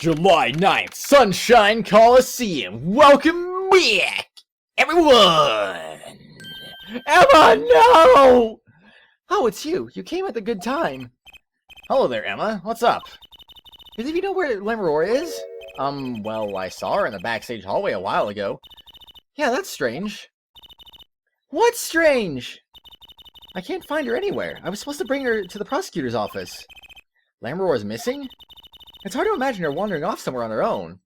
July 9th, Sunshine Coliseum. Welcome back, everyone. Emma, no! Oh, it's you. You came at the good time. Hello there, Emma. What's up? Does you know where Lamiroir is? Well, I saw her in the backstage hallway a while ago. Yeah, that's strange. What's strange? I can't find her anywhere. I was supposed to bring her to the prosecutor's office. Lamiroir is missing? It's hard to imagine her wandering off somewhere on her own.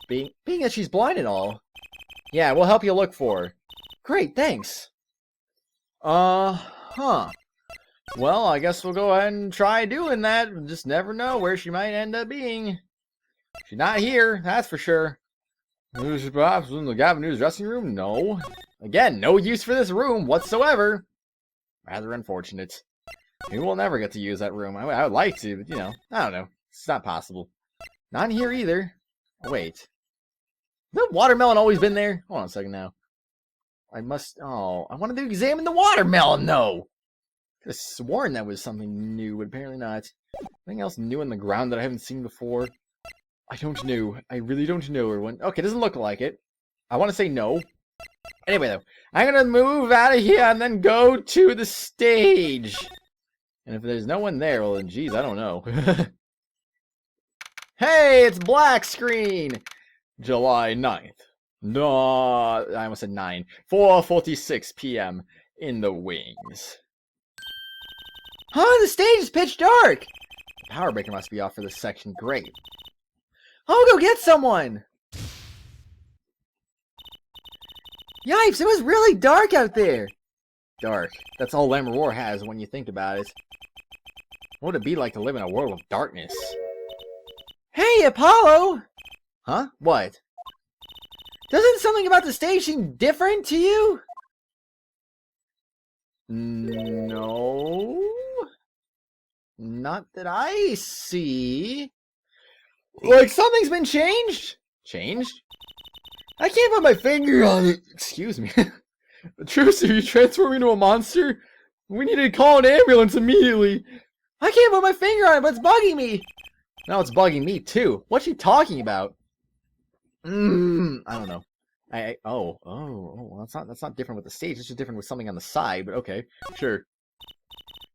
Being that she's blind and all. Yeah, we'll help you look for her. Great, thanks. Huh. Well, I guess we'll go ahead and try doing that. We'll just never know where she might end up being. She's not here, that's for sure. Who's perhaps in the Gavin News dressing room? No. Again, no use for this room whatsoever. Rather unfortunate. We will never get to use that room. I would like to, but you know, I don't know. It's not possible. Not in here either. Oh, wait. Has the watermelon always been there? Hold on a second now. I wanted to examine the watermelon, though. Could have sworn that was something new, but apparently not. Anything else new in the ground that I haven't seen before? I don't know. I really don't know, everyone. Okay, it doesn't look like it. I want to say no. Anyway, though, I'm going to move out of here and then go to the stage. And if there's no one there, well, then, geez, I don't know. Hey, it's black screen! July 9th. No, I almost said 9. 4:46 p.m. in the wings. Huh? The stage is pitch dark! The power breaker must be off for this section. Great. I'll go get someone! Yipes, it was really dark out there! Dark. That's all Lamiroir has when you think about it. What would it be like to live in a world of darkness? Hey, Apollo! Huh? What? Doesn't something about the stage seem different to you? No. Not that I see. Like something's been changed? Changed? I can't put my finger on it. Excuse me. Trucy, are you transforming into a monster? We need to call an ambulance immediately. I can't put my finger on it, but it's bugging me. Now it's bugging me too. What's she talking about? I don't know. Well, that's not different with the stage. It's just different with something on the side. But okay, sure.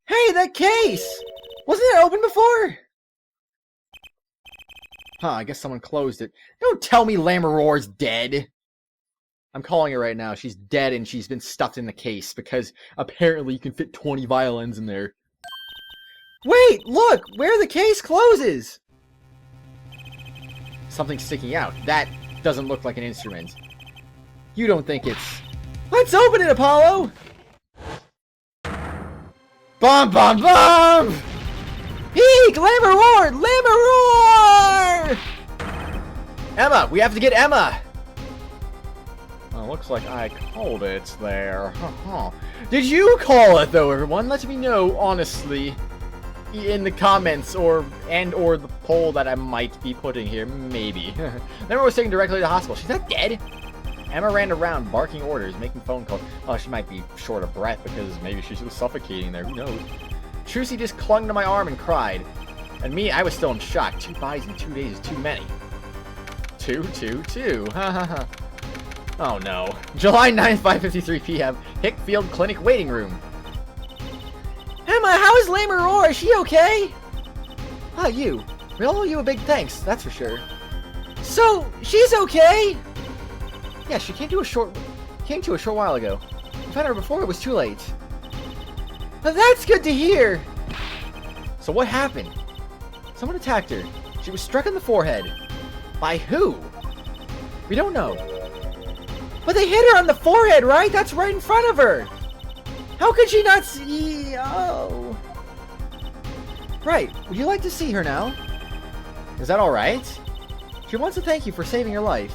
Hey, that case! Wasn't it open before? Huh? I guess someone closed it. Don't tell me Lamiroir's dead. I'm calling her right now. She's dead and she's been stuffed in the case because apparently you can fit 20 violins in there. Wait, look! Where the case closes! Something's sticking out. That doesn't look like an instrument. You don't think it's... Let's open it, Apollo! Bomb, bomb, bomb! Eek! Lamiroir! Lamiroir! Emma! We have to get Emma! Well, looks like I called it there. Did you call it, though, everyone? Let me know, honestly. In the comments or the poll that I might be putting here, maybe. Emma was taken directly to the hospital. She's not dead. Emma ran around barking orders, making phone calls. Oh, she might be short of breath because maybe she's suffocating there. Who knows? Trucy just clung to my arm and cried. And me, I was still in shock. 2 bodies in 2 days is too many. 2. Ha ha ha. Oh no. July 9th, 5:53 p.m. Hickfield Clinic waiting room. Emma, how is Lamiroir? Is she okay? Ah, you. We all owe you a big thanks, that's for sure. So, she's okay? Yeah, she came to a short while ago. I found her before it was too late. But that's good to hear. So what happened? Someone attacked her. She was struck in the forehead. By who? We don't know. But they hit her on the forehead, right? That's right in front of her. How could she not see? Oh. Right. Would you like to see her now? Is that alright? She wants to thank you for saving her life.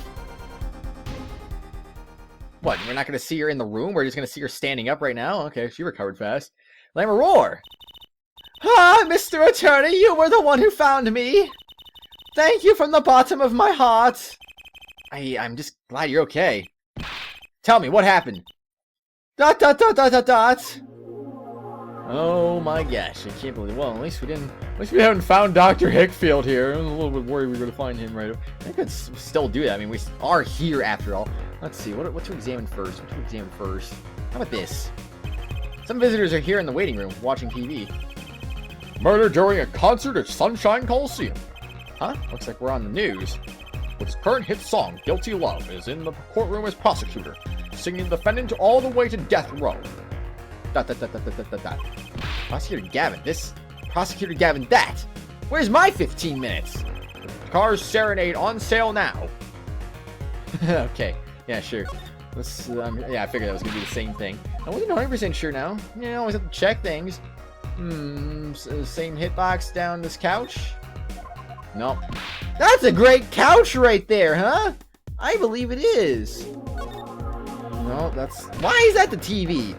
What, we're not going to see her in the room? We're just going to see her standing up right now? Okay, she recovered fast. Lamiroir! Ah, Mr. Attorney, you were the one who found me! Thank you from the bottom of my heart! I'm just glad you're okay. Tell me, what happened? ... Oh my gosh, I can't believe. Well, at least we haven't found Dr. Hickfield here. I was a little bit worried we were going to find him right away. I could still do that. I mean, we are here after all. Let's see, what to examine first? How about this? Some visitors are here in the waiting room watching TV. Murder during a concert at Sunshine Coliseum. Huh? Looks like we're on the news. Its current hit song, Guilty Love, is in the courtroom as prosecutor, singing the defendant all the way to death row. ... Prosecutor Gavin, this. Prosecutor Gavin, that. Where's my 15 minutes? The Car's Serenade on sale now. Okay, yeah, sure. Let's, yeah, I figured that was going to be the same thing. I wasn't 100% sure now. You know, I always have to check things. Same hitbox down this couch? Nope. That's a great couch right there, huh? I believe it is. No, that's... Why is that the TV?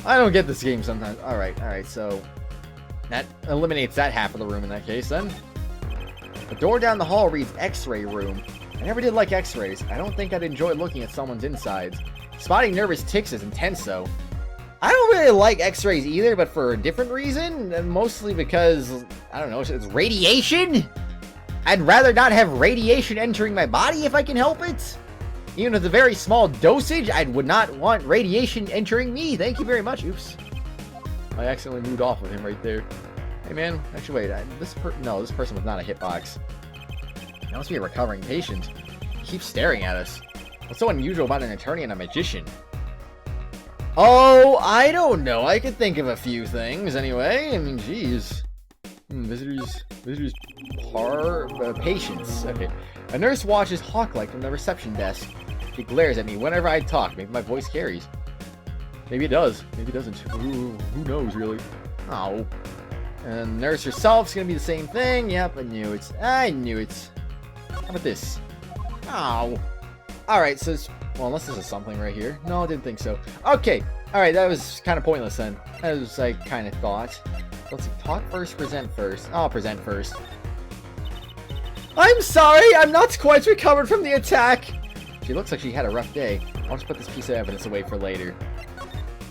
I don't get this game sometimes. Alright, so... That eliminates that half of the room in that case, then. The door down the hall reads X-ray room. I never did like X-rays. I don't think I'd enjoy looking at someone's insides. Spotting nervous ticks is intense, though. I don't really like X-rays either, but for a different reason. And mostly because, I don't know, it's radiation? I'd rather not have radiation entering my body if I can help it. Even with a very small dosage, I would not want radiation entering me. Thank you very much. Oops. I accidentally moved off with him right there. Hey, man. Actually, wait. This person was not a hitbox. That must be a recovering patient. He keeps staring at us. What's so unusual about an attorney and a magician? Oh, I don't know. I could think of a few things anyway. I mean, geez. Visitors, patients. Okay. A nurse watches hawk-like from the reception desk. She glares at me whenever I talk. Maybe my voice carries. Maybe it does. Maybe it doesn't. Who knows, really? Oh. And the nurse herself's gonna be the same thing. Yep, I knew it. How about this? Oh. Alright, so it's... Well, unless this is something right here. No, I didn't think so. Okay. Alright, that was kind of pointless then. As I kind of thought. Let's see. Talk first, present first. I'll present first. I'm sorry! I'm not quite recovered from the attack! She looks like she had a rough day. I'll just put this piece of evidence away for later.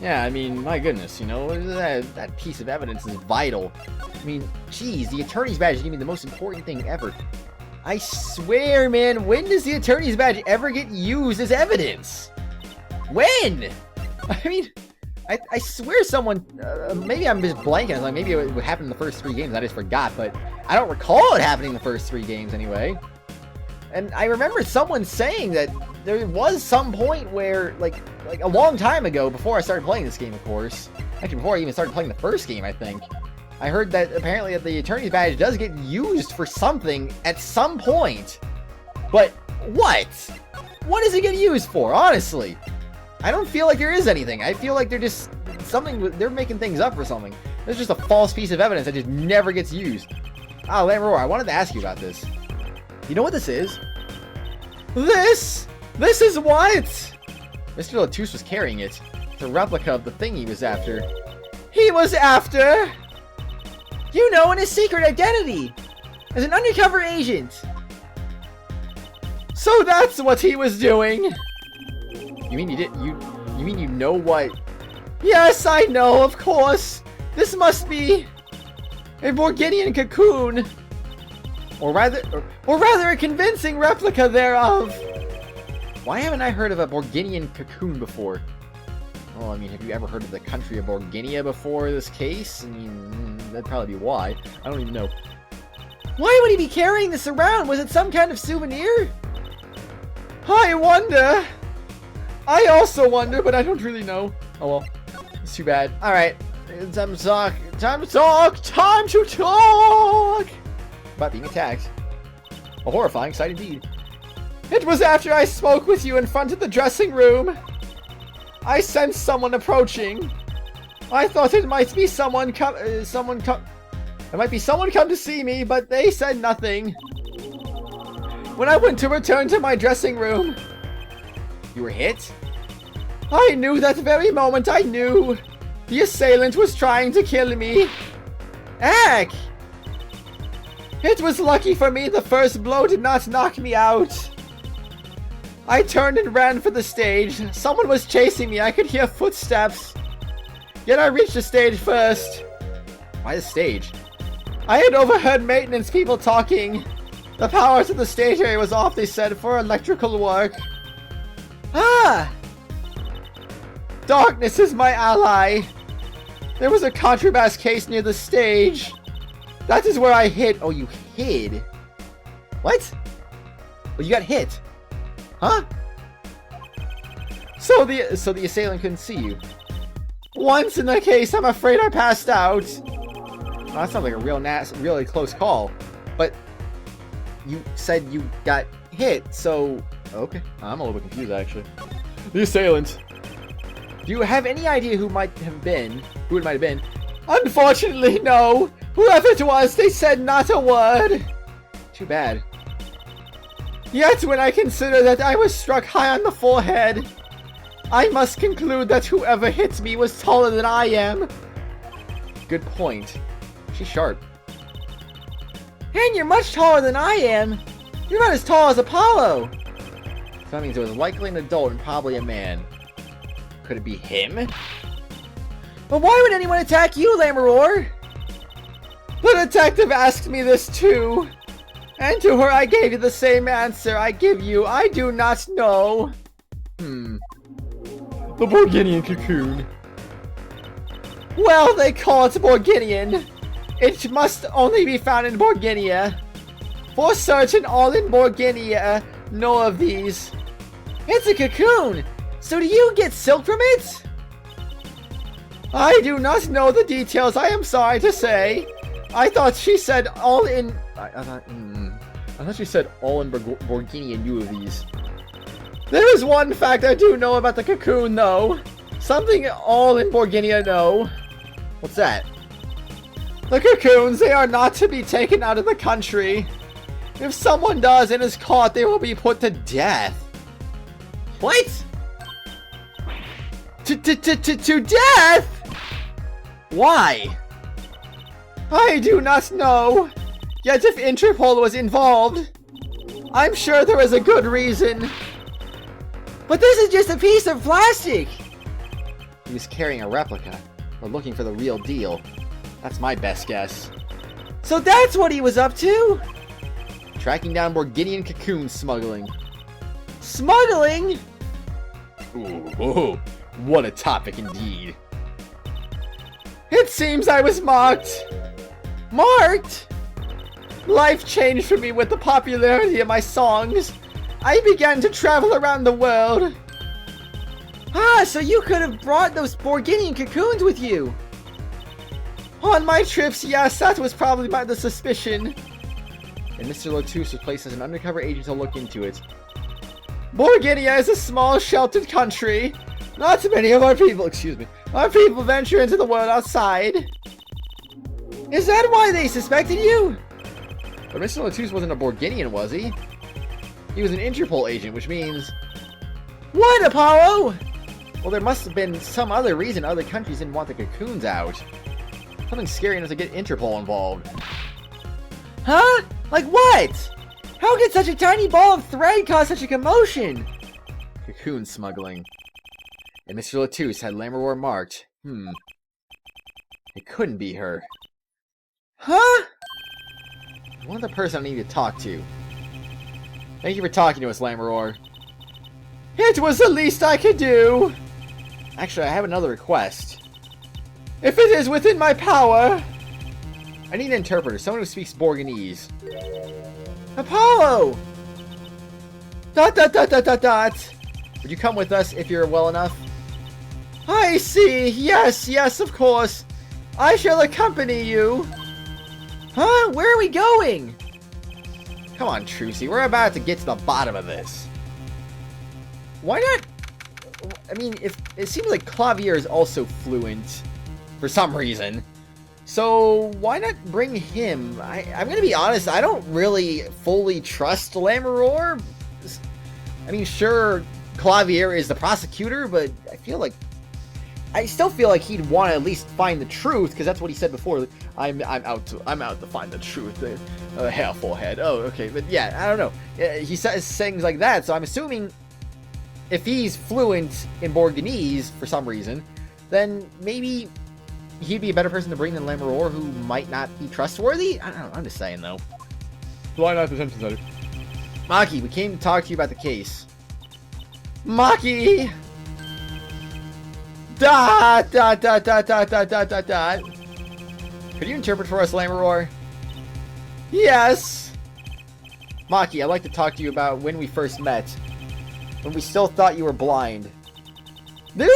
Yeah, I mean, my goodness, you know, that piece of evidence is vital. I mean, geez, the attorney's badge is going to be the most important thing ever. I swear, man, when does the attorney's badge ever get used as evidence? When? I mean, I swear someone, maybe I'm just blanking, like maybe it would happen in the first 3 games, I just forgot, but I don't recall it happening in the first 3 games anyway. And I remember someone saying that there was some point where, like a long time ago, before I started playing this game, of course. Actually, before I even started playing the first game, I think. I heard that apparently the attorney's badge does get used for something at some point. But what? What does it get used for, honestly? I don't feel like there is anything. I feel like they're just they're making things up for something. This is just a false piece of evidence that just never gets used. Ah, Lamiroir, I wanted to ask you about this. You know what this is? This is what? Mr. Latus was carrying it. It's a replica of the thing he was after. He was after? You know, in his secret identity! As an undercover agent! So that's what he was doing! You mean you know what? Yes, I know, of course! This must be a Borginian cocoon! Or rather a convincing replica thereof! Why haven't I heard of a Borginian cocoon before? Well, I mean, have you ever heard of the country of Borginia before this case? I mean, that'd probably be why. I don't even know. Why would he be carrying this around? Was it some kind of souvenir? I wonder! I also wonder, but I don't really know. Oh well, it's too bad. Alright, time to talk! Time to talk! Time to talk! About being attacked. A horrifying sight indeed. It was after I spoke with you in front of the dressing room. I sensed someone approaching. I thought it might be someone come to see me, but they said nothing. When I went to return to my dressing room... You were hit? I knew that very moment, I knew. The assailant was trying to kill me. Heck! It was lucky for me the first blow did not knock me out. I turned and ran for the stage. Someone was chasing me. I could hear footsteps. Yet I reached the stage first. Why the stage? I had overheard maintenance people talking. The power to the stage area was off, they said, for electrical work. Ah! Darkness is my ally. There was a contrabass case near the stage. That is where I hid. Oh, you hid? What? Well, you got hit. Huh? So the assailant couldn't see you. Once in the case, I'm afraid I passed out. Well, that sounds like a really close call. But you said you got hit, so okay. I'm a little bit confused actually. The assailant. Do you have any idea who it might have been? Unfortunately, no. Whoever it was, they said not a word. Too bad. Yet when I consider that I was struck high on the forehead, I must conclude that whoever hit me was taller than I am. Good point. She's sharp. And you're much taller than I am. You're not as tall as Apollo. So that means it was likely an adult and probably a man. Could it be him? But why would anyone attack you, Lamiroir? The detective asked me this too. And to her I gave you the same answer I give you. I do not know. The Borginian cocoon. Well, they call it Borginian. It must only be found in Borginia. For certain, all in Borginia know of these. It's a cocoon. So do you get silk from it? I do not know the details, I am sorry to say. I thought she said all in... I thought she said all in Borginia knew of these. There is one fact I do know about the cocoon, though. Something all in Borginia know. What's that? The cocoons, they are not to be taken out of the country. If someone does and is caught, they will be put to death. What? To death? Why? I do not know. Yet if Interpol was involved, I'm sure there is a good reason. But this is just a piece of plastic. He was carrying a replica, or looking for the real deal. That's my best guess. So that's what he was up to? Tracking down Borginian cocoon smuggling. Smuggling? Ooh, what a topic indeed. It seems I was marked. Marked? Life changed for me with the popularity of my songs. I began to travel around the world. Ah, so you could have brought those Borginian cocoons with you. On my trips, yes, that was probably the suspicion. And Mr. Lotus was placed as an undercover agent to look into it. Borginia is a small, sheltered country. Not many of our people, our people venture into the world outside. Is that why they suspected you? But Mr. Lotus wasn't a Borginian, was he? He was an Interpol agent, which means... What, Apollo? Well, there must have been some other reason other countries didn't want the cocoons out. Something scary enough to get Interpol involved. Huh? Like what? How could such a tiny ball of thread cause such a commotion? Cocoon smuggling. And Mr. Lotus had Lamiroir marked. It couldn't be her. Huh? One other person I need to talk to. Thank you for talking to us, Lamiroir. It was the least I could do. Actually, I have another request. If it is within my power... I need an interpreter, someone who speaks Borginese. Apollo! ... Would you come with us if you're well enough? I see. Yes, of course. I shall accompany you. Huh? Where are we going? Come on, Trucy. We're about to get to the bottom of this. Why not... I mean, if it seems like Clavier is also fluent for some reason. So, why not bring him? I'm gonna be honest, I don't really fully trust Lamiroir. I mean, sure, Clavier is the prosecutor, but I still feel like he'd want to at least find the truth, because that's what he said before. I'm out to find the truth. Hair, forehead. Oh, okay, but yeah, I don't know. He says things like that, so I'm assuming if he's fluent in Borginese for some reason, then maybe he'd be a better person to bring than Lamiroir, who might not be trustworthy? I don't know, I'm just saying, though. Why not the sentence letter? Maki, we came to talk to you about the case. Maki! Dot, dot, dot, dot, dot, dot, dot, dot, dot. Could you interpret for us, Lamiroir? Yes! Maki, I'd like to talk to you about when we first met. When we still thought you were blind. Dot,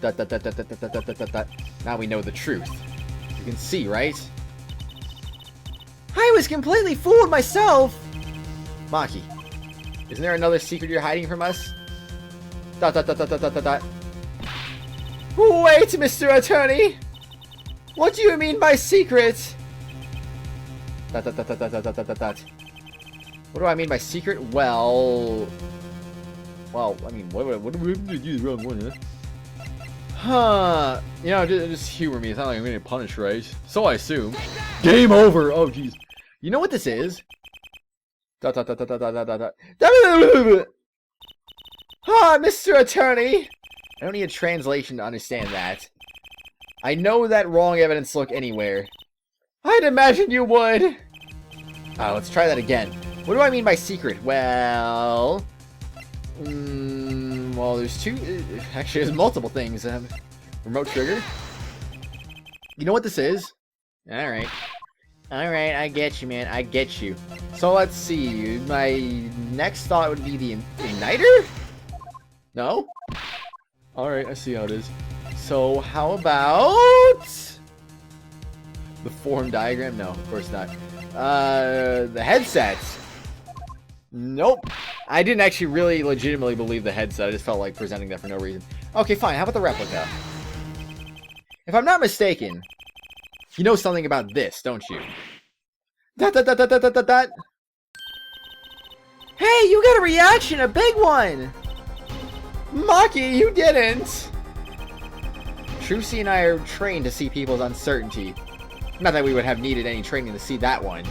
dot, dot, dot, dot, dot, dot, dot, dot, dot. Now we know the truth. You can see, right? I was completely fooled myself! Maki, isn't there another secret you're hiding from us? Dot, dot, dot, dot, dot, dot, dot. Wait, Mr. Attorney! What do you mean by secret? Dot, dot, dot, dot, dot, dot, dot, dot, dot. What do I mean by secret? Well, I mean, what do we do the wrong one, huh? Huh. You know, just humor me. It's not like I'm getting punished, right? So I assume. Game over! Oh, jeez. You know what this is? Dot, dot, dot, dot, dot, dot, dot, dot. Ah, Mr. Attorney! I don't need a translation to understand that. I know that wrong evidence look anywhere. I'd imagine you would! Oh, let's try that again. What do I mean by secret? Well... well, there's two... actually, there's multiple things. Remote trigger. You know what this is? Alright. Alright, I get you, man. I get you. So, let's see. My next thought would be the igniter? No? Alright, I see how it is. So, how about... the form diagram? No, of course not. The headset. Nope. I didn't actually really legitimately believe the headset. I just felt like presenting that for no reason. Okay, fine. How about the replica? If I'm not mistaken, you know something about this, don't you? Dot, dot, dot, dot, dot, dot, dot. Hey, you got a reaction! A big one! Maki, you didn't! Trucy and I are trained to see people's uncertainty. Not that we would have needed any training to see that one.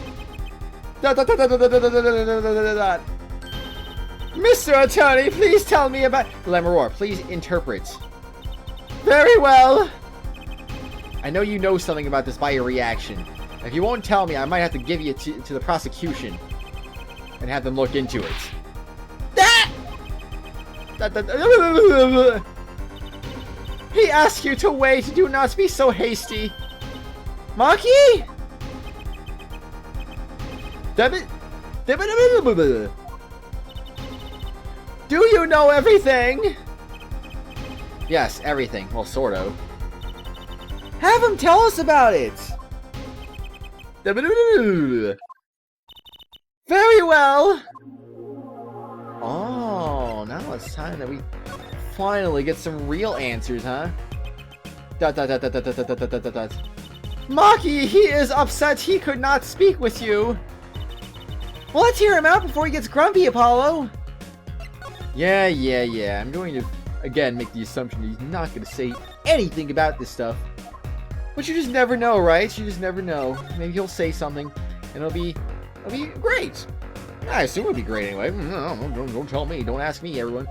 Dot, dot, dot, dot, dot, dot, dot, dot, dot, dot, dot. Mr. Attorney, please tell me about... Lamiroir, please interpret. Very well. I know you know something about this by your reaction. If you won't tell me, I might have to give you to the prosecution. And have them look into it. Ah! He asks you to wait. Do not be so hasty. Maki? Do you know everything? Yes, everything. Well, sort of. Have him tell us about it. Very well. Oh, now it's time that we finally get some real answers, huh? Dot, dot, dot, dot, dot, dot, dot, dot, dot, dot. Maki, he is upset he could not speak with you. Well, let's hear him out before he gets grumpy, Apollo. Yeah. I'm going to, again, make the assumption that he's not going to say anything about this stuff. But you just never know, right? You just never know. Maybe he'll say something, and it'll be great. I assume it'll be great anyway. Don't tell me. Don't ask me, everyone.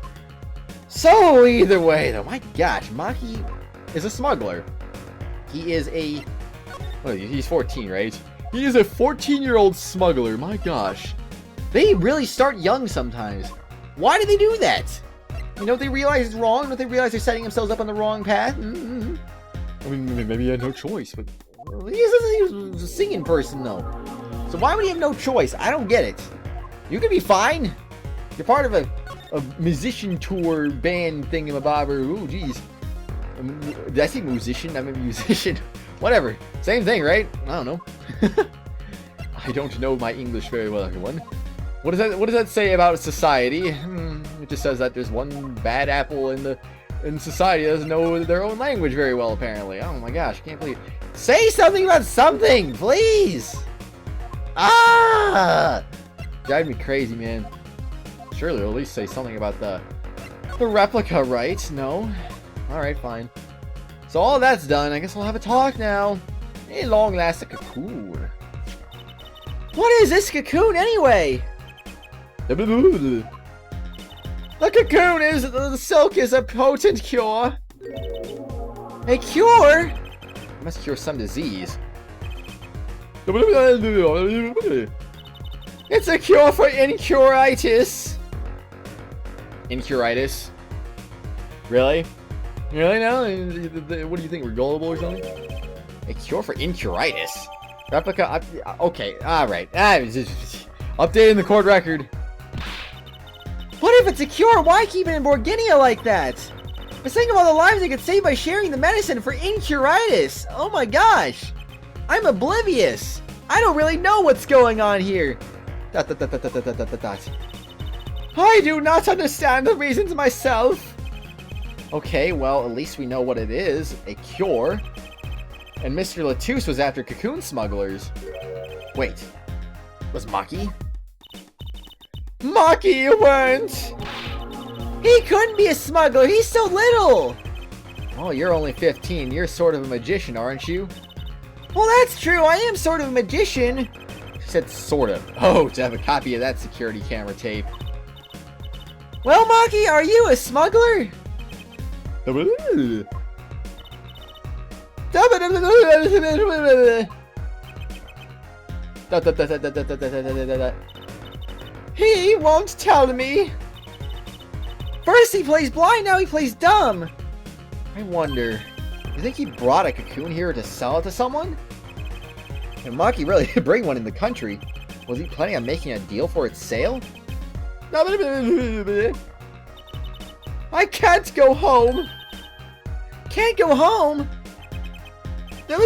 So, either way, though, my gosh, Maki is a smuggler. He is a... well, he's 14, right? He is a 14-year-old smuggler. My gosh. They really start young sometimes. Why do they do that? You know, they realize it's wrong, but they realize they're setting themselves up on the wrong path. I mean, maybe he had no choice, but... he was a singing person, though. So why would he have no choice? I don't get it. You could be fine. You're part of a musician tour band thingamabobber. Ooh, jeez. Did I say musician? I'm a musician. Whatever. Same thing, right? I don't know. I don't know my English very well, everyone. What does that say about society? It just says that there's one bad apple in society that doesn't know their own language very well, apparently. Oh my gosh, I can't believe it. Say something about something, please! Ah! Drive me crazy, man. Surely they'll at least say something about the replica, right? No? Alright, fine. So all that's done, I guess we'll have a talk now. Hey, long last a cocoon. What is this cocoon anyway? The cocoon is... The silk is a potent cure. A cure? It must cure some disease. It's a cure for incuritis. Incuritis? Really? Really now? What do you think? We're gullible or something? A cure for incuritis? Replica... okay, alright. Updating the court record. What if it's a cure? Why keep it in Borginia like that? But think of all the lives I could save by sharing the medicine for incuritis. Oh my gosh. I'm oblivious. I don't really know what's going on here. I do not understand the reasons myself. Okay, well, at least we know what it is. A cure. And Mr. Latouche was after cocoon smugglers. Wait. Was Maki? Maki, you weren't! He couldn't be a smuggler, he's so little! Oh, you're only 15, you're sort of a magician, aren't you? Well, that's true, I am sort of a magician! She said sort of. Oh, to have a copy of that security camera tape. Well, Maki, are you a smuggler? He won't tell me. First he plays blind, now he plays dumb. I wonder, you think he brought a cocoon here to sell it to someone? And Maki really did bring one in the country. Was he planning on making a deal for its sale? I can't go home. Can't go home? No.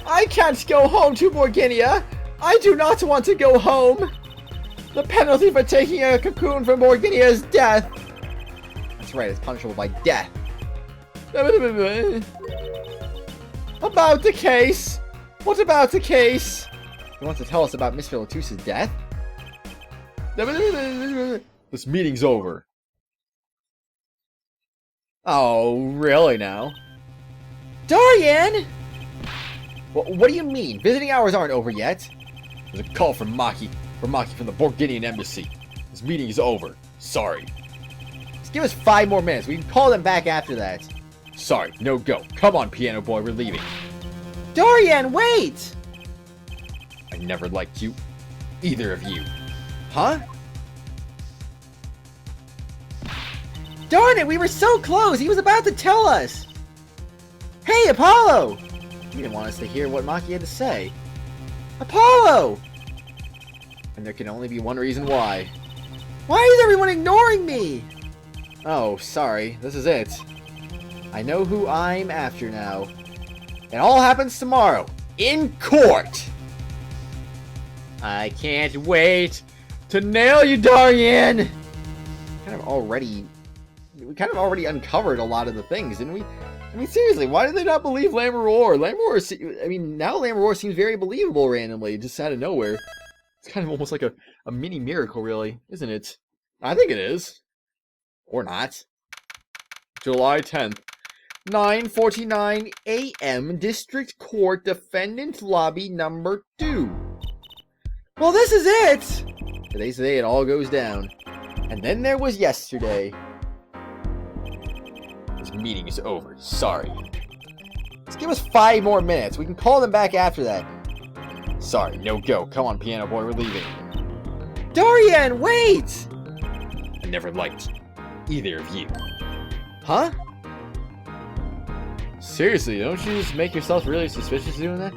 I can't go home to Borginia. I do not want to go home. The penalty for taking a cocoon from Borginia is death. That's right, it's punishable by death. About the case. What about the case? He wants to tell us about Mr. Latouche's death? This meeting's over. Oh, really now? Dorian! What do you mean? Visiting hours aren't over yet. There's a call from Maki from the Borginian embassy. This meeting is over. Sorry. Just give us 5 more minutes. We can call them back after that. Sorry, no go. Come on, piano boy, we're leaving. Dorian, wait! I never liked you. Either of you. Huh? Darn it, we were so close! He was about to tell us! Hey, Apollo! He didn't want us to hear what Maki had to say. Apollo! And there can only be one reason why. Why is everyone ignoring me? Oh, sorry. This is it. I know who I'm after now. It all happens tomorrow. In court! I can't wait to nail you, Dorian! We kind of already uncovered a lot of the things, didn't we? I mean, seriously, why did they not believe Lamiroir? Now Lamiroir seems very believable randomly, just out of nowhere. It's kind of almost like a mini miracle, really, isn't it? I think it is. Or not. July 10th, 9:49 a.m. District Court, Defendant Lobby number 2. Well, this is it! Today's the day it all goes down. And then there was yesterday. This meeting is over. Sorry. Just give us 5 more minutes. We can call them back after that. Sorry, no go. Come on, piano boy, we're leaving. Dorian, wait! I never liked either of you. Huh? Seriously, don't you just make yourself really suspicious doing that?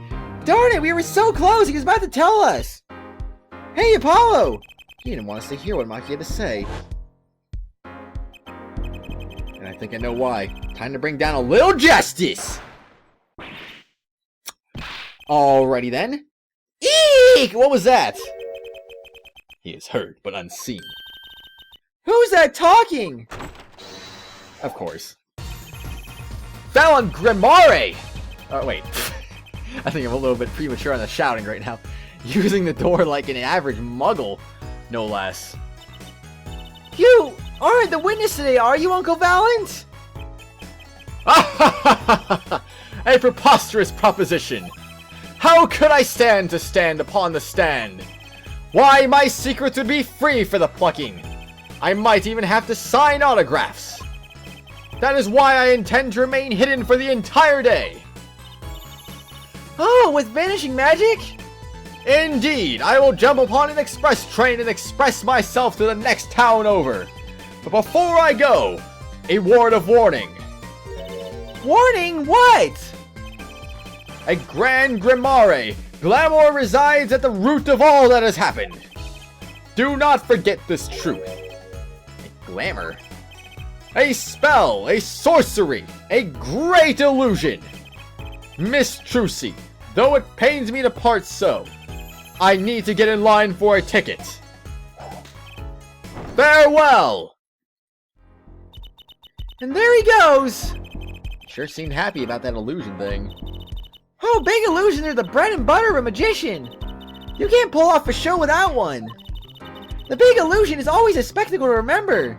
Darn it, we were so close! He was about to tell us! Hey, Apollo! He didn't want us to hear what Maki had to say. And I think I know why. Time to bring down a little justice! Alrighty then. Eek! What was that? He is heard, but unseen. Who's that talking? Of course. Fallon Grimare! Oh, wait. I think I'm a little bit premature on the shouting right now. Using the door like an average muggle, no less. You aren't the witness today, are you, Uncle Valent? A preposterous proposition. How could I stand to stand upon the stand? Why, my secrets would be free for the plucking. I might even have to sign autographs. That is why I intend to remain hidden for the entire day. Oh, with vanishing magic? Indeed, I will jump upon an express train and express myself to the next town over. But before I go, a word of warning. Warning? What? A grand grimoire, glamour resides at the root of all that has happened. Do not forget this truth. A glamour? A spell, a sorcery, a great illusion. Miss Trucy, though it pains me to part so, I need to get in line for a ticket. Farewell! And there he goes! Sure seemed happy about that illusion thing. Oh, big illusions are the bread and butter of a magician. You can't pull off a show without one. The big illusion is always a spectacle to remember.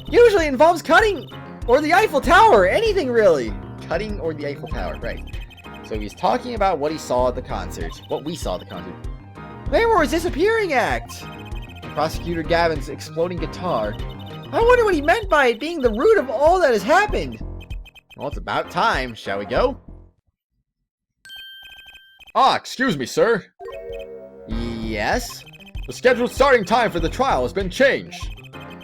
Usually involves cutting or the Eiffel Tower, anything really. Cutting or the Eiffel Tower, right. So he's talking about what he saw at the concert. What we saw at the concert. Lamiroir's disappearing act. Prosecutor Gavin's exploding guitar. I wonder what he meant by it being the root of all that has happened. Well, it's about time. Shall we go? Ah, excuse me, sir. Yes? The scheduled starting time for the trial has been changed.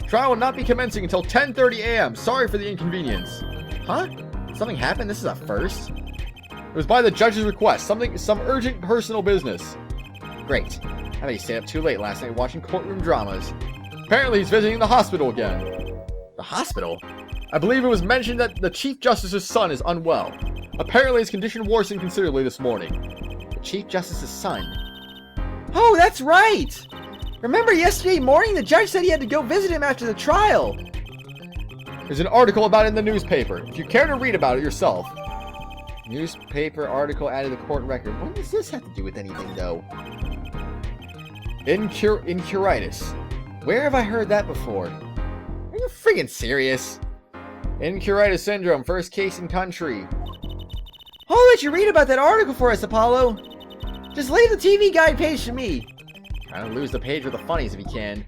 Trial will not be commencing until 10:30 a.m. Sorry for the inconvenience. Huh? Something happened? This is a first? It was by the judge's request. Some urgent personal business. Great. How about he stayed up too late last night watching courtroom dramas? Apparently he's visiting the hospital again. The hospital? I believe it was mentioned that the Chief Justice's son is unwell. Apparently his condition worsened considerably this morning. The Chief Justice's son? Oh, that's right! Remember yesterday morning the judge said he had to go visit him after the trial. There's an article about it in the newspaper, if you care to read about it yourself. Newspaper article added to court record. What does this have to do with anything, though? Incuritis. Where have I heard that before? Are you friggin' serious? Incuritis syndrome, first case in country. I'll let you read about that article for us, Apollo. Just leave the TV guide page to me. Trying to lose the page with the funnies if you can.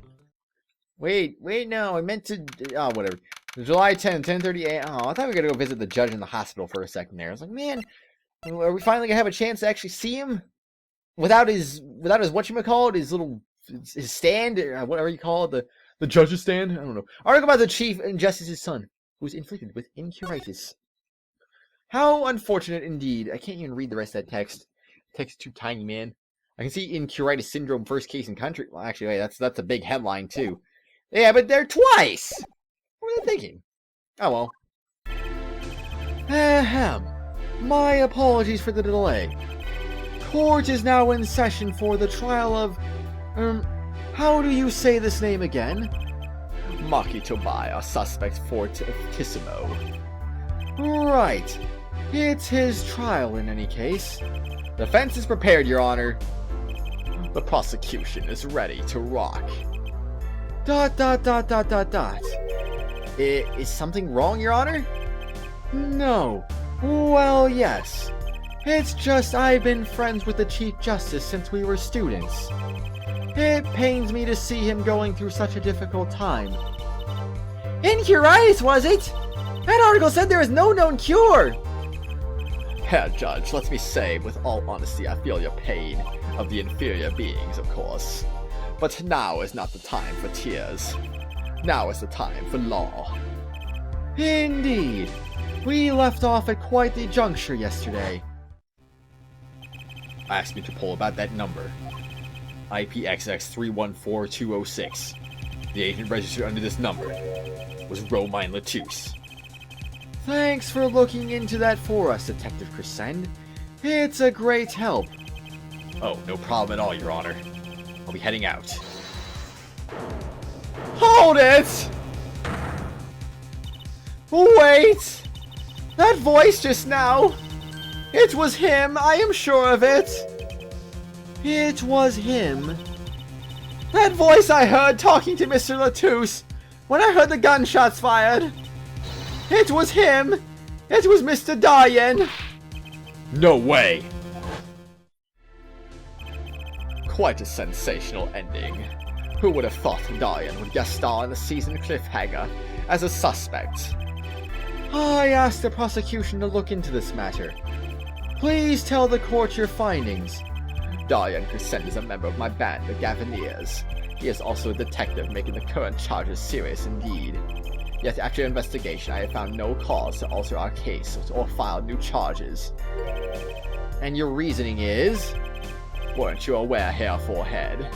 Wait, no, I meant to... Oh, whatever. July 10, 10:30 a.m. Oh, I thought we were going to go visit the judge in the hospital for a second there. I was like, man, are we finally going to have a chance to actually see him? Without his whatchamacallit, his stand, or whatever you call it, the judge's stand? I don't know. Article about the Chief Justice's son, who was inflicted with incuritis. How unfortunate indeed. I can't even read the rest of that text. The text is too tiny, man. I can see incuritis syndrome, first case in country. Well, actually, wait, that's a big headline, too. Yeah, but they're twice! What are they thinking? Oh, well. Ahem. My apologies for the delay. Court is now in session for the trial of... how do you say this name again? Maki Tobaya, suspect fortissimo. Right. It's his trial in any case. Defense is prepared, Your Honor. The prosecution is ready to rock. ... Is something wrong, Your Honor? No. Well, yes. It's just I've been friends with the Chief Justice since we were students. It pains me to see him going through such a difficult time. Incuritis, was it? That article said there is no known cure. Herr Judge, let me say, with all honesty, I feel your pain. Of the inferior beings, of course. But now is not the time for tears. Now is the time for law. Indeed. We left off at quite the juncture yesterday. Asked me to pull about that number. IPXX314206. The agent registered under this number was Romine Latouche. Thanks for looking into that for us, Detective Crescend. It's a great help. Oh, no problem at all, Your Honor. I'll be heading out. Hold it! Wait! That voice just now! It was him, I am sure of it! It was him. That voice I heard talking to Mr. Latouche when I heard the gunshots fired. It was him! It was Mr. Darien! No way! Quite a sensational ending. Who would have thought Darien would guest star in the season cliffhanger as a suspect? I asked the prosecution to look into this matter. Please tell the court your findings. Darien Crescent is a member of my band, the Gaviniers. He is also a detective, making the current charges serious indeed. Yet after investigation, I have found no cause to alter our case or file new charges. And your reasoning is? Weren't you aware, Hair Forehead?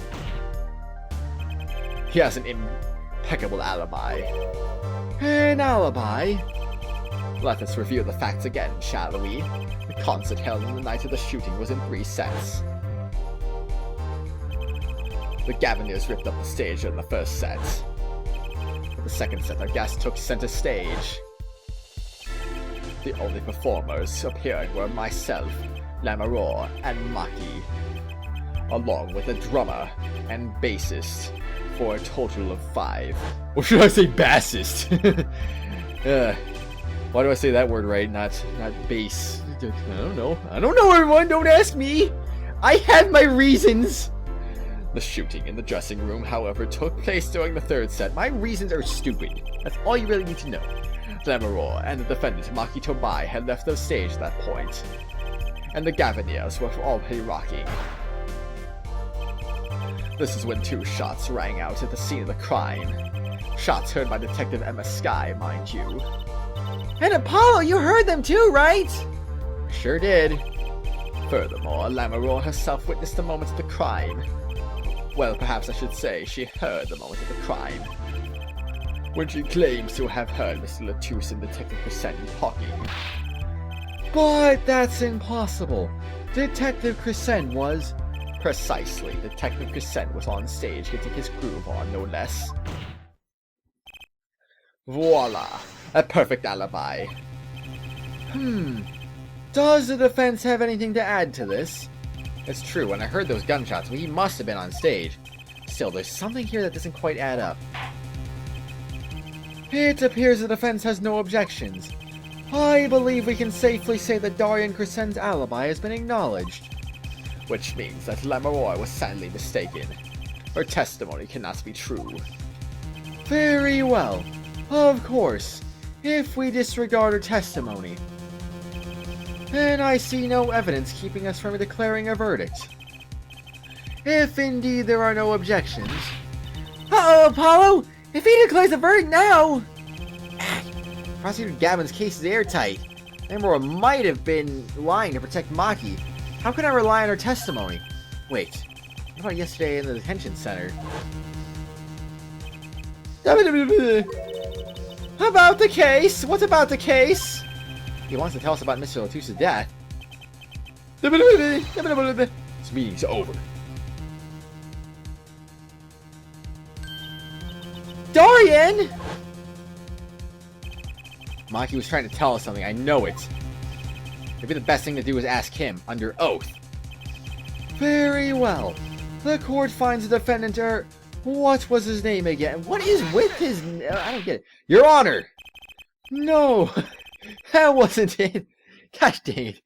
He has an impeccable alibi. An alibi? Let us review the facts again, shall we? The concert held on the night of the shooting was in 3 sets. The Gaviniers ripped up the stage during the first set. For the second set, our guest took center stage. The only performers appearing were myself, Lamiroir, and Maki, along with a drummer and bassist, for a total of 5. Or should I say bassist? Why do I say that word right, not bass? I don't know. I don't know, everyone. Don't ask me. I have my reasons. The shooting in the dressing room, however, took place during the 3rd set. My reasons are stupid. That's all you really need to know. Lamiroir and the defendant, Maki Tobai, had left the stage at that point, and the Gaviniers were already rocking. This is when 2 shots rang out at the scene of the crime. Shots heard by Detective Emma Sky, mind you. And Apollo, you heard them too, right? Sure did. Furthermore, Lamiroir herself witnessed the moment of the crime. Well, perhaps I should say she heard the moment of the crime, when she claims to have heard Mr. Latouche and Detective Crescent talking. But that's impossible. Detective Crescent was... Precisely. Detective Crescent was on stage getting his groove on, no less. Voila! A perfect alibi. Does the defense have anything to add to this? It's true, when I heard those gunshots, he must have been on stage. Still, there's something here that doesn't quite add up. It appears the defense has no objections. I believe we can safely say that Darien Crescent's alibi has been acknowledged. Which means that Lamiroir was sadly mistaken. Her testimony cannot be true. Very well. Of course, if we disregard her testimony. Then I see no evidence keeping us from declaring a verdict. If indeed there are no objections... Uh-oh, Apollo! If he declares a verdict now... Prosecutor Gavin's case is airtight. Lamiroir might have been lying to protect Maki. How can I rely on her testimony? Wait, what about yesterday in the detention center? About the case? What about the case? He wants to tell us about Mr. Latouche's death. This meeting's over. Dorian! Maki was trying to tell us something, I know it. Maybe the best thing to do is ask him, under oath. Very well. The court finds the defendant er... What was his name again? What is with his... I don't get it. Your Honor! No, that wasn't it. Gosh dang it.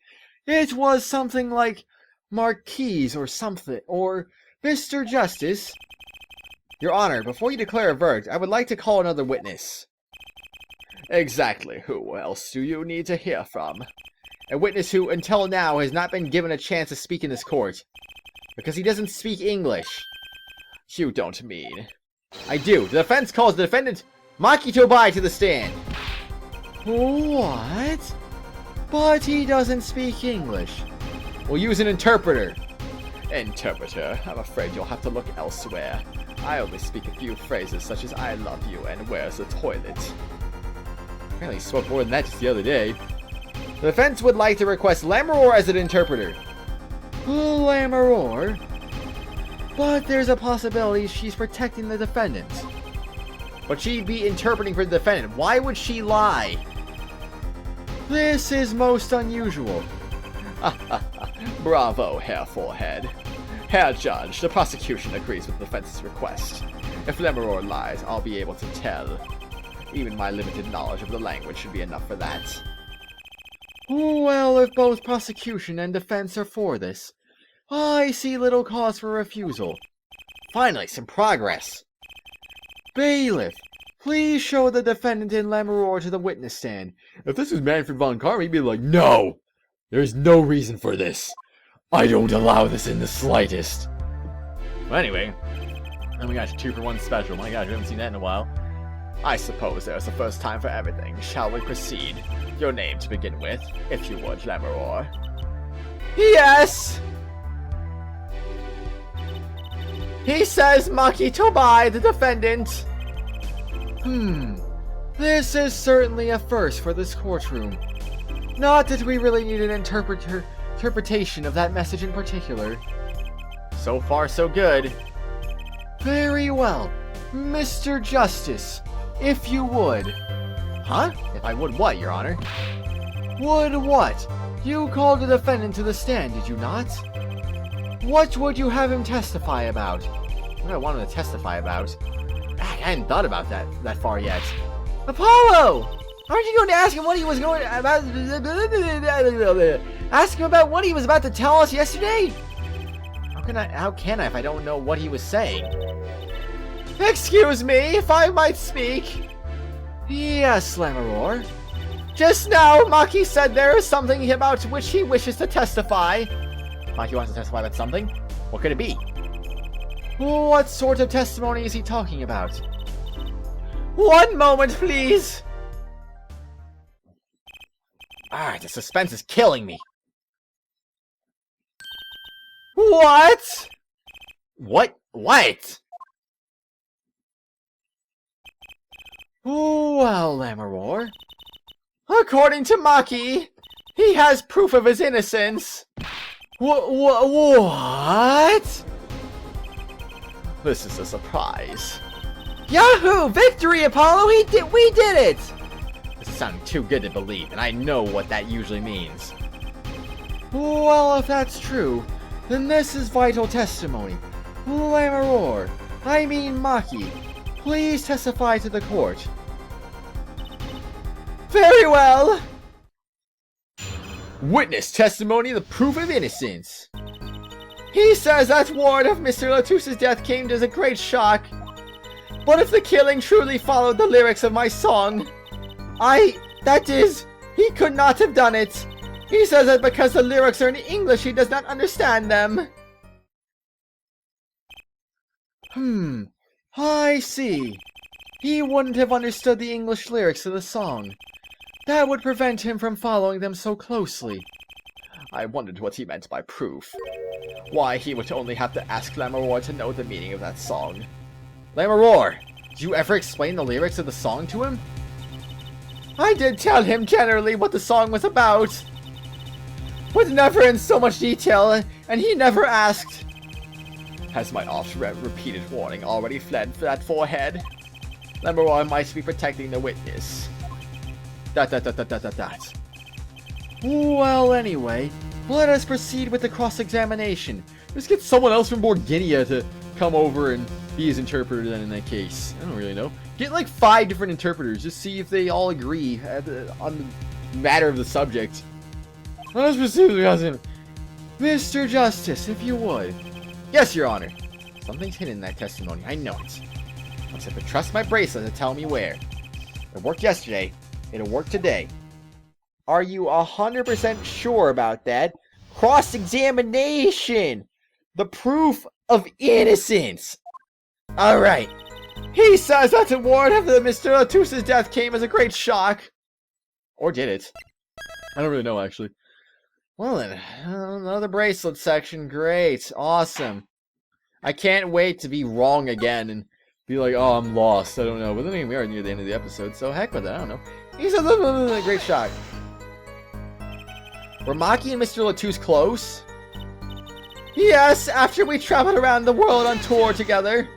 It was something like Marquise or something, or Mr. Justice. Your Honor, before you declare a verdict, I would like to call another witness. Exactly. Who else do you need to hear from? A witness who, until now, has not been given a chance to speak in this court. Because he doesn't speak English. You don't mean... I do. The defense calls the defendant, Maki Tobai, to the stand. What? But he doesn't speak English. We'll use an interpreter. Interpreter? I'm afraid you'll have to look elsewhere. I only speak a few phrases such as I love you and where's the toilet. Apparently he spoke more than that just the other day. The defense would like to request Lamiroir as an interpreter. Lamiroir? But there's a possibility she's protecting the defendant. But she'd be interpreting for the defendant. Why would she lie? This is most unusual. Bravo, Hair Forehead. Hair Judge, the prosecution agrees with the defense's request. If Lamiroir lies, I'll be able to tell. Even my limited knowledge of the language should be enough for that. Well, if both prosecution and defense are for this, I see little cause for refusal. Finally, some progress. Bailiff, please show the defendant in Lamiroir to the witness stand. If this was Manfred von Karma, he'd be like, no! There's no reason for this. I don't allow this in the slightest. Well, anyway, then we got a 2-for-1 special. My gosh, we haven't seen that in a while. I suppose there's a first time for everything. Shall we proceed? Your name to begin with, if you would, Lamiroir. Yes! He says Maki Tobai, the defendant. This is certainly a first for this courtroom. Not that we really need an interpretation of that message in particular. So far, so good. Very well. Mr. Justice, if you would. Huh? If I would what, Your Honor? Would what? You called the defendant to the stand, did you not? What would you have him testify about? What do I want him to testify about? I hadn't thought about that far yet. Apollo! Aren't you going to ask him what he was going about? Ask him about what he was about to tell us yesterday? How can I if I don't know what he was saying? Excuse me, if I might speak. Yes, Lamiroir. Just now, Maki said there is something about which he wishes to testify. Maki wants to testify about something? What could it be? What sort of testimony is he talking about? One moment, please! Alright, the suspense is killing me. What? What? Well, Lamiroir. According to Maki, he has proof of his innocence. What? This is a surprise. Yahoo! Victory, Apollo! We did it! This is sounding too good to believe, and I know what that usually means. Well, if that's true, then this is vital testimony. Lamiroir, I mean Maki, please testify to the court. Very well! Witness testimony, the proof of innocence. He says that word of Mr. Latus's death came as a great shock. But if the killing truly followed the lyrics of my song, that is, he could not have done it. He says that because the lyrics are in English, he does not understand them. I see. He wouldn't have understood the English lyrics of the song. That would prevent him from following them so closely. I wondered what he meant by proof. Why he would only have to ask Lamiroir to know the meaning of that song. Lamiroir, did you ever explain the lyrics of the song to him? I did tell him generally what the song was about, but never in so much detail, and he never asked. Has my oft-repeated warning already fled for that forehead? Lamiroir might be protecting the witness. Well, anyway, let us proceed with the cross-examination. Just get someone else from Borginia to come over and be his interpreter then in that case. I don't really know. Get like 5 different interpreters. Just see if they all agree on the matter of the subject. Let us proceed with the Mr. Justice, if you would. Yes, Your Honor. Something's hidden in that testimony. I know it. I just have to trust my bracelet to tell me where. It worked yesterday. It'll work today. Are you 100% sure about that? Cross-examination! The proof of innocence! Alright. He says that the word of Mr. Latus's death came as a great shock. Or did it? I don't really know, actually. Well then, another bracelet section. Great. Awesome. I can't wait to be wrong again and be like, oh, I'm lost. I don't know. But then again, we are near the end of the episode, so heck with it. I don't know. He said a great shock. Were Maki and Mr. Latus close? Yes, after we traveled around the world on tour together.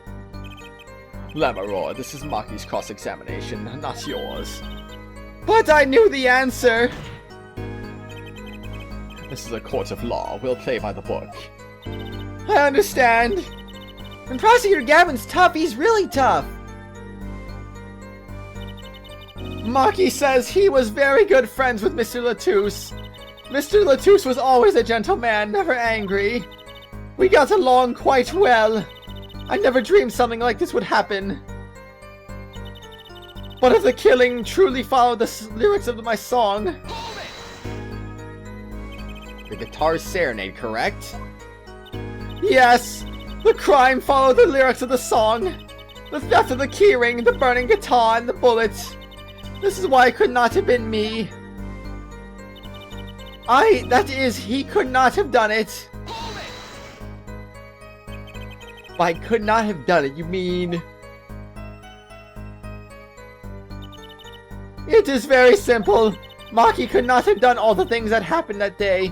Lamiroir, this is Maki's cross-examination, not yours. But I knew the answer. This is a court of law. We'll play by the book. I understand. And Prosecutor Gavin's tough. He's really tough. Maki says he was very good friends with Mr. Latus. Mr. Latus was always a gentleman, never angry. We got along quite well. I never dreamed something like this would happen. But if the killing truly followed the lyrics of my song... The guitar serenade, correct? Yes! The crime followed the lyrics of the song. The theft of the keyring, the burning guitar, and the bullets. This is why it could not have been me. That is, he could not have done it. By could not have done it, you mean... It is very simple. Maki could not have done all the things that happened that day.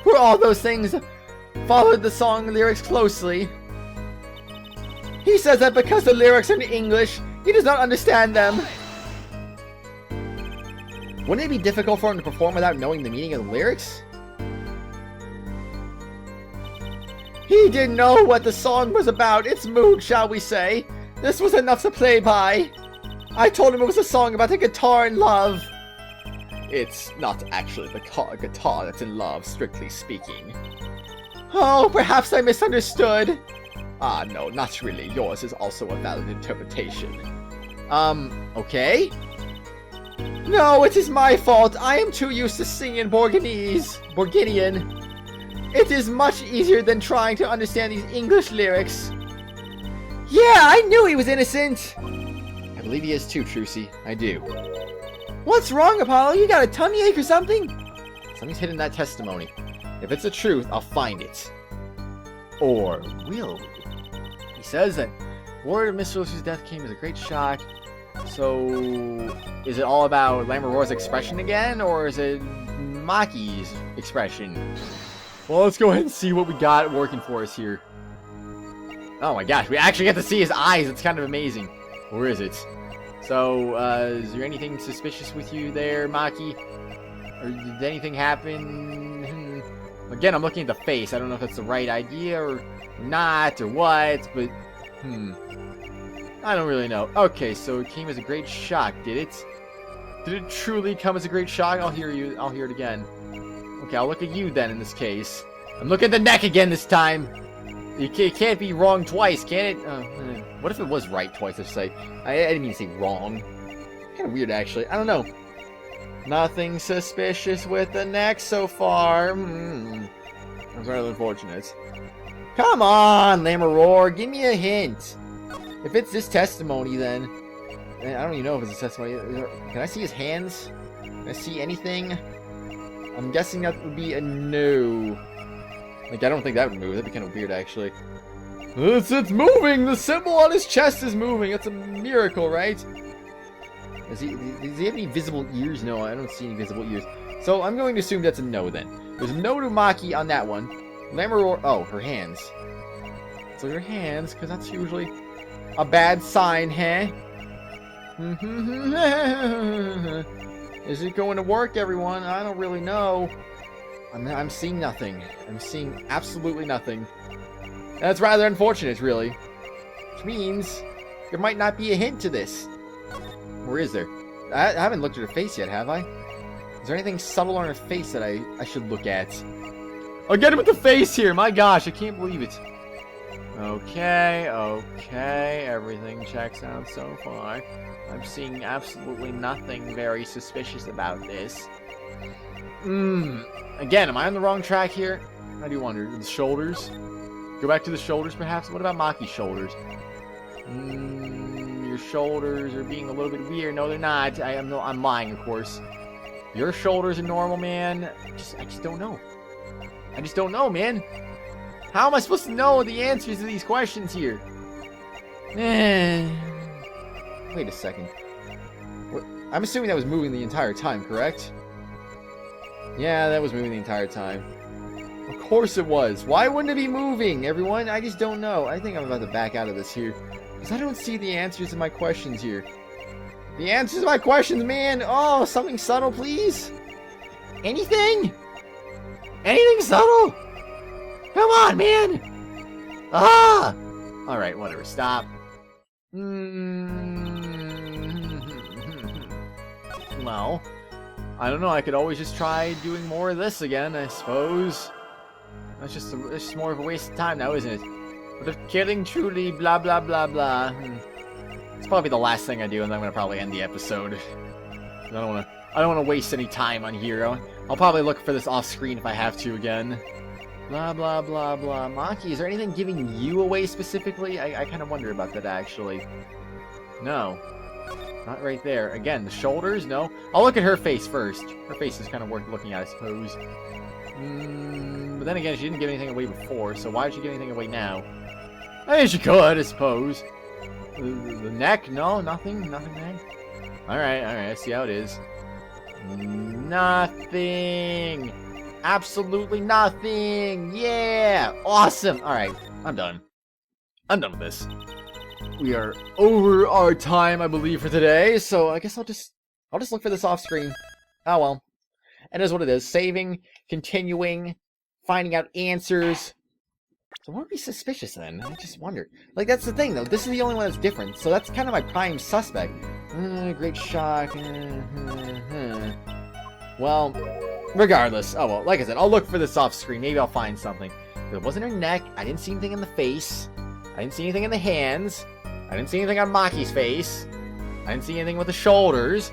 For all those things followed the song lyrics closely. He says that because the lyrics are in English, he does not understand them. Wouldn't it be difficult for him to perform without knowing the meaning of the lyrics? He didn't know what the song was about, its mood, shall we say. This was enough to play by. I told him it was a song about a guitar in love. It's not actually the guitar that's in love, strictly speaking. Oh, perhaps I misunderstood. Ah, no, not really. Yours is also a valid interpretation. Okay? No, it is my fault. I am too used to singing Borginian. It is much easier than trying to understand these English lyrics. Yeah, I knew he was innocent. I believe he is too, Trucy. I do. What's wrong, Apollo? You got a tummy ache or something? Something's hidden in that testimony. If it's the truth, I'll find it. Or will we? He says that word of Miss Lucy's death came as a great shock. So, is it all about Lamiroir's expression again, or is it Maki's expression? Well, let's go ahead and see what we got working for us here. Oh my gosh, we actually get to see his eyes. It's kind of amazing. Where is it? So, is there anything suspicious with you there, Maki? Or did anything happen? Again, I'm looking at the face. I don't know if that's the right idea or not or what, but I don't really know. Okay, so it came as a great shock, did it? Did it truly come as a great shock? I'll hear you. I'll hear it again. Okay, I'll look at you then in this case. I'm looking at the neck again this time. You can't be wrong twice, can it? What if it was right twice, let's say? I didn't mean to say wrong. Kind of weird, actually. I don't know. Nothing suspicious with the neck so far. That's rather unfortunate. Come on, Lamiroir, give me a hint. If it's this testimony, then... I don't even know if it's a testimony. Can I see his hands? Can I see anything? I'm guessing that would be a no. Like, I don't think that would move. That'd be kind of weird, actually. It's moving! The symbol on his chest is moving! That's a miracle, right? Does he have any visible ears? No, I don't see any visible ears. So, I'm going to assume that's a no, then. There's a no to Maki on that one. Lamiroir... Oh, her hands. So, her hands, because that's usually a bad sign, huh? Is it going to work, everyone? I don't really know. I'm seeing nothing. I'm seeing absolutely nothing. That's rather unfortunate, really. Which means there might not be a hint to this. Or is there? I haven't looked at her face yet, have I? Is there anything subtle on her face that I should look at? I'll get him with the face here! My gosh, I can't believe it. Okay, okay. Everything checks out so far. I'm seeing absolutely nothing very suspicious about this. Again, am I on the wrong track here? I do wonder. The shoulders? Go back to the shoulders, perhaps? What about Maki's shoulders? Your shoulders are being a little bit weird. No, they're not. I'm lying, of course. Your shoulders are normal, man. I just don't know. I just don't know, man. How am I supposed to know the answers to these questions here? Wait a second. I'm assuming that was moving the entire time, correct? Yeah, that was moving the entire time. Of course it was. Why wouldn't it be moving, everyone? I just don't know. I think I'm about to back out of this here. Because I don't see the answers to my questions here. The answers to my questions, man! Oh, something subtle, please? Anything? Anything subtle? Come on, man! Ah! Alright, whatever. Stop. Well, I don't know. I could always just try doing more of this again, I suppose. That's just more of a waste of time now, isn't it? But if killing truly, blah blah blah blah. It's probably the last thing I do, and then I'm gonna probably end the episode. I don't wanna waste any time on here. I'll probably look for this off screen if I have to again. Blah blah blah blah. Maki, is there anything giving you away specifically? I kind of wonder about that actually. No. Not right there. Again, the shoulders? No. I'll look at her face first. Her face is kind of worth looking at, I suppose. But then again, she didn't give anything away before, so why would she give anything away now? I mean, she could, I suppose. The neck? No, nothing? Nothing there? Alright, I see how it is. Nothing! Absolutely nothing! Yeah! Awesome! Alright, I'm done. I'm done with this. We are over our time, I believe, for today, so I guess I'll just look for this off screen. Oh well. It is what it is. Saving, continuing, finding out answers. So why would be suspicious then? I just wonder. Like, that's the thing, though. This is the only one that's different, so that's kind of my prime suspect. Great shock. Well, regardless. Oh well, like I said, I'll look for this off screen. Maybe I'll find something. It wasn't her neck. I didn't see anything in the face. I didn't see anything in the hands. I didn't see anything on Maki's face. I didn't see anything with the shoulders.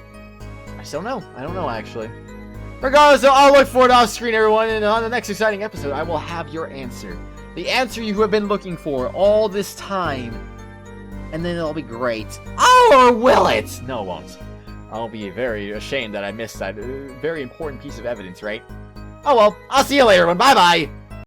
I just don't know. I don't know, actually. Regardless, I'll look for it off screen, everyone, and on the next exciting episode, I will have your answer. The answer you have been looking for all this time. And then it'll be great. Oh, or will it? No, it won't. I'll be very ashamed that I missed that very important piece of evidence, right? Oh well, I'll see you later, everyone. Bye-bye!